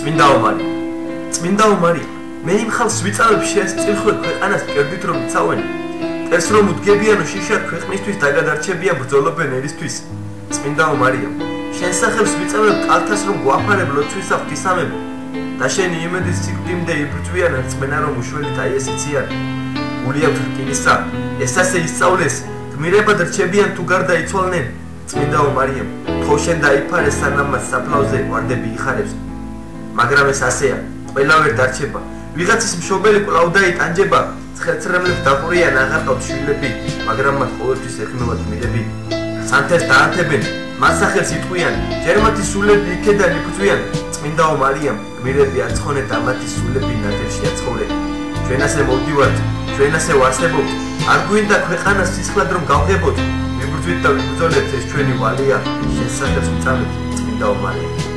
წმინდაო მარია, წმინდაო მარია, მე იმ ხალხს ვიწავებ შეესწირხო ქვეყანას მკერდით რომ იცავენ, წერს რომ უდგებიანო შიშად ქვეყნისთვის დაგადარჩებიან ბრძოლობენ ერისთვის. წმინდაო მარია, შენ სახელს ვიწავებ კალთას რომ გვაფარებ ლოცვისა ღვთისამებო და შენი იმედის სიკვდიმდე იბრძვიან რწმენა რომ უშველით აი ეს იციან. გული აქვთ რკინისა, ეს ასე ისწავლეს, გმირებად რჩებიან თუ გარდა იცვალნენ. წმინდაო მარია, თქო შენ დაიფარე სანამ მას საფლავზე ვარდები იხარებს. მაგრამ ეს ასეა, ყველა ვერ დარჩება. ვიღაცის მშობელი კვლავ დაიტანჯება, ცხელწრემლებს დაყურიან აღარ ყავთ შვილები, მაგრამ მათ ყოველთვის ეხმევათ გმირები. სანთელს დაანთებენ, მას სახელს იტყვიან, ჯერ მათი სულები იქედან იბრძვიან. წმინდაო მარია, გმირები აცხონეთ და მათი სულები ნადირში აცხოვრეთ. ჩვენ ასე მოვდივართ, ჩვენ ასე ვარსებობთ, არ გვინდა ქვეყანას სისხლად რომ გავღებოთ. ვიბრძვით და ვიბრძოლებთ, ეს ჩვენი ვალია, შენ სახელს ვწამეთ, წმინდაო მარია.